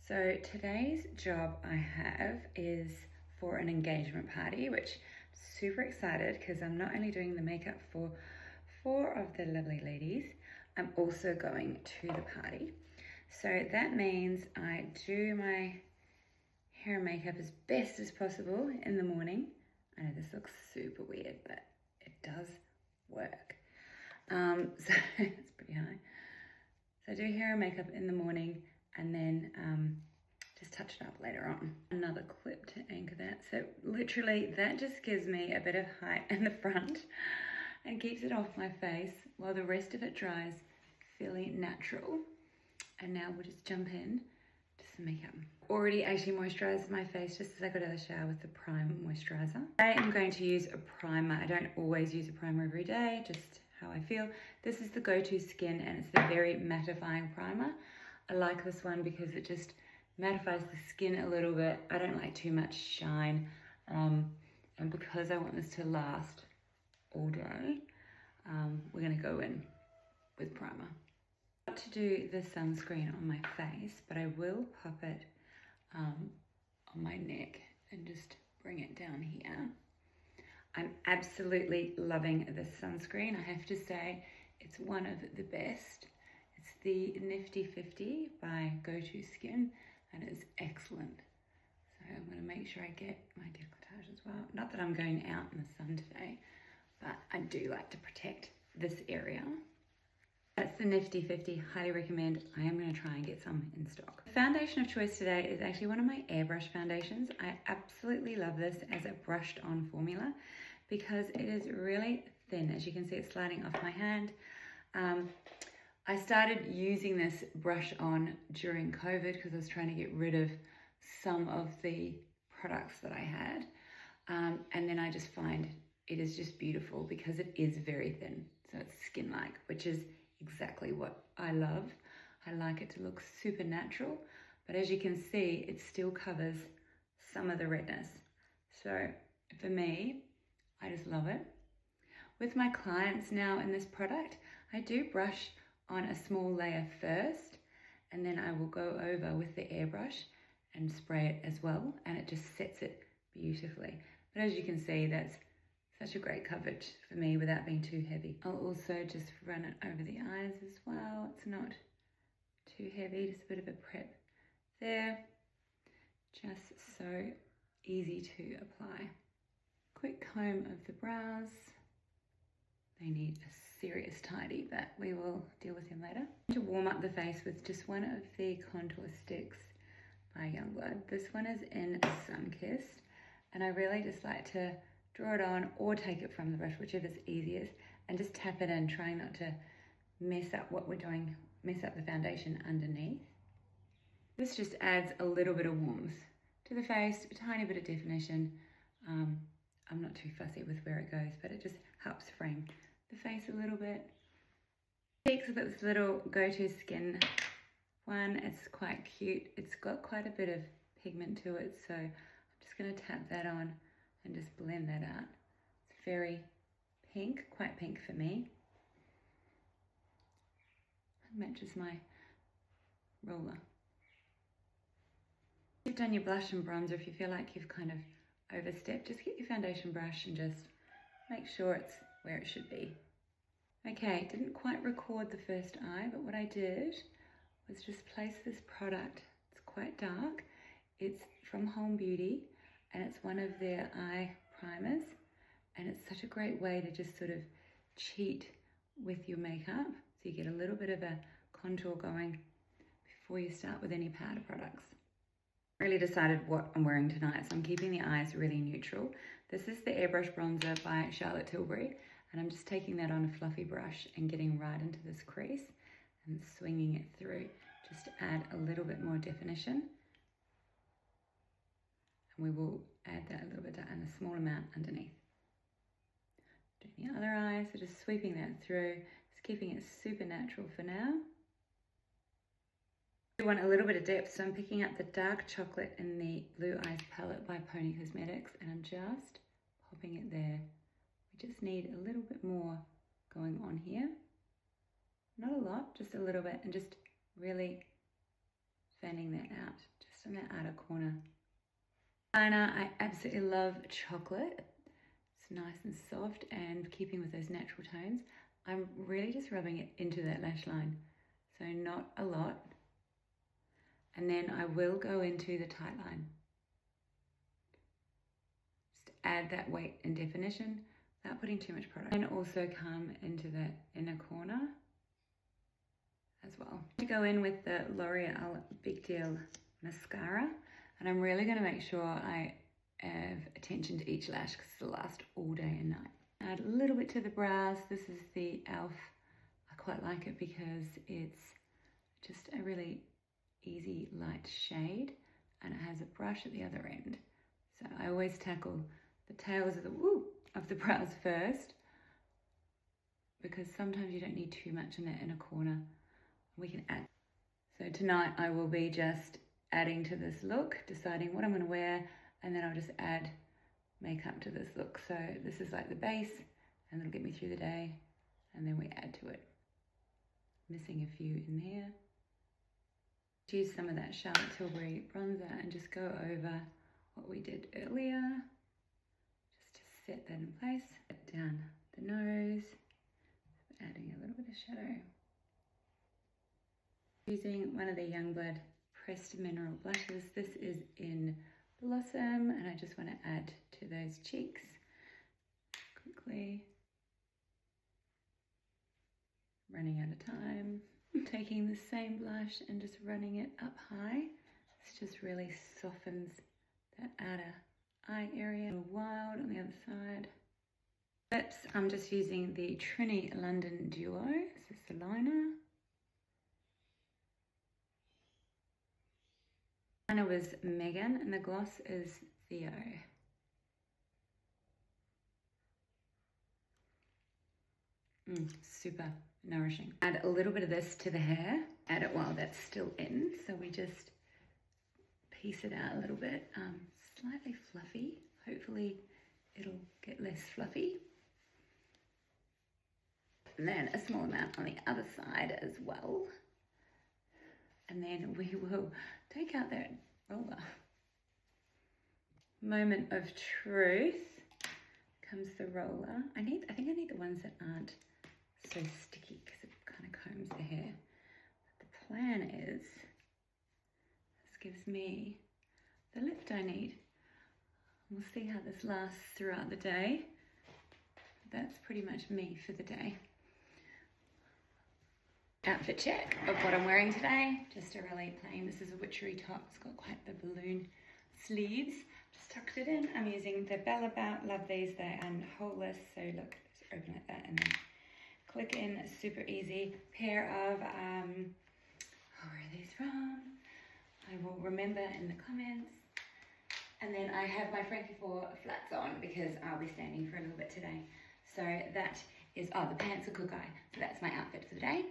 So today's job I have is for an engagement party, which I'm super excited because I'm not only doing the makeup for 4 of the lovely ladies, I'm also going to the party. So that means I do my hair and makeup as best as possible in the morning. I know this looks super weird, but it does work. So it's pretty high. So I do hair and makeup in the morning and then just touch it up later on. Another clip to anchor that. So literally that just gives me a bit of height in the front and keeps it off my face while the rest of it dries fairly natural. And now we'll just jump in to some makeup. Already actually moisturised my face just as I got out of the shower with the Prime moisturiser. I am going to use a primer. I don't always use a primer every day, just how I feel. This is the Go-To Skin and it's the very mattifying primer. I like this one because it just mattifies the skin a little bit. I don't like too much shine. And because I want this to last all day, we're gonna go in with primer. Not to do the sunscreen on my face, but I will pop it on my neck and just bring it down here. I'm absolutely loving this sunscreen. I have to say it's one of the best. It's the Nifty 50 by Go-To Skin and it's excellent. So I'm going to make sure I get my décolletage as well. Not that I'm going out in the sun today, but I do like to protect this area. That's the Nifty 50, highly recommend. I am going to try and get some in stock. The foundation of choice today is actually one of my airbrush foundations. I absolutely love this as a brushed on formula because it is really thin. As you can see, it's sliding off my hand. I started using this brush on during COVID because I was trying to get rid of some of the products that I had. And then I just find it is just beautiful because it is very thin. So it's skin-like, which is exactly what I love. I like it to look super natural, but as you can see, it still covers some of the redness. So for me, I just love it. With my clients now in this product, I do brush on a small layer first, and then I will go over with the airbrush and spray it as well, and it just sets it beautifully. But as you can see, that's such a great coverage for me without being too heavy. I'll also just run it over the eyes as well. It's not too heavy, just a bit of a prep there. Just so easy to apply. Quick comb of the brows. They need a serious tidy, but we will deal with him later. To warm up the face with just one of the contour sticks by Youngblood. This one is in Sunkissed, and I really just like to draw it on or take it from the brush, whichever's easiest, and just tap it in, trying not to mess up what we're doing, mess up the foundation underneath. This just adds a little bit of warmth to the face, a tiny bit of definition. I'm not too fussy with where it goes, but it just helps frame the face a little bit. Cheeks, I've got this little Go-To Skin one. It's quite cute. It's got quite a bit of pigment to it, so I'm just going to tap that on and just blend that out. It's very pink, quite pink for me. It matches my roller. You've done your blush and bronzer. If you feel like you've kind of overstepped, just get your foundation brush and just make sure it's where it should be. Okay, didn't quite record the first eye, but what I did was just place this product. It's quite dark. It's from Holme Beauty and it's one of their eye primers, and it's such a great way to just sort of cheat with your makeup, so you get a little bit of a contour going before you start with any powder products. Really decided what I'm wearing tonight, so I'm keeping the eyes really neutral. This is the Airbrush Bronzer by Charlotte Tilbury, and I'm just taking that on a fluffy brush and getting right into this crease and swinging it through just to add a little bit more definition. And we will add that a little bit and a small amount underneath. Doing the other eye, so just sweeping that through, just keeping it super natural for now. I want a little bit of depth, so I'm picking up the dark chocolate in the Blue Eyes palette by Pony Cosmetics, and I'm just popping it there. We just need a little bit more going on here. Not a lot, just a little bit, and just really fanning that out on that outer corner. Liner, I absolutely love chocolate. It's nice and soft and keeping with those natural tones. I'm really just rubbing it into that lash line, so not a lot. And then I will go into the tight line. Just add that weight and definition without putting too much product. And also come into that inner corner as well. I go in with the L'Oreal Big Deal mascara, and I'm really going to make sure I have attention to each lash because it'll last all day and night. Add a little bit to the brows. This is the e.l.f. I quite like it because it's just a really easy light shade, and it has a brush at the other end. So I always tackle the tails of the brows first, because sometimes you don't need too much in that inner corner. We can add. So tonight I will be just adding to this look, deciding what I'm going to wear, and then I'll just add makeup to this look. So this is like the base, and it'll get me through the day, and then we add to it. Missing a few in there. Use some of that Charlotte Tilbury bronzer and just go over what we did earlier, just to set that in place. Down the nose, adding a little bit of shadow. Using one of the Youngblood Mineral Blushes. This is in Blossom, and I just want to add to those cheeks quickly. Running out of time. Taking the same blush and just running it up high. This just really softens that outer eye area. Wild on the other side. Lips, I'm just using the Trini London Duo. This is the liner. Liner was Megan, and the gloss is Theo. Super nourishing. Add a little bit of this to the hair. Add it while that's still in. So we just piece it out a little bit. Slightly fluffy. Hopefully it'll get less fluffy. And then a small amount on the other side as well. And then we will take out that roller. Moment of truth. Comes the roller. I think I need the ones that aren't so sticky because it kind of combs the hair. But the plan is, this gives me the lift I need. We'll see how this lasts throughout the day. That's pretty much me for the day. Outfit check of what I'm wearing today. Just a really plain, this is a witchery top. It's got quite the balloon sleeves. Just tucked it in. I'm using the Bella Bout. Love these. They're holeless. So look, just open like that and then click in. Super easy. Pair of, where are these from? I will remember in the comments. And then I have my Frankie 4 flats on because I'll be standing for a little bit today. So that is, the pants are good guy. So that's my outfit for the day.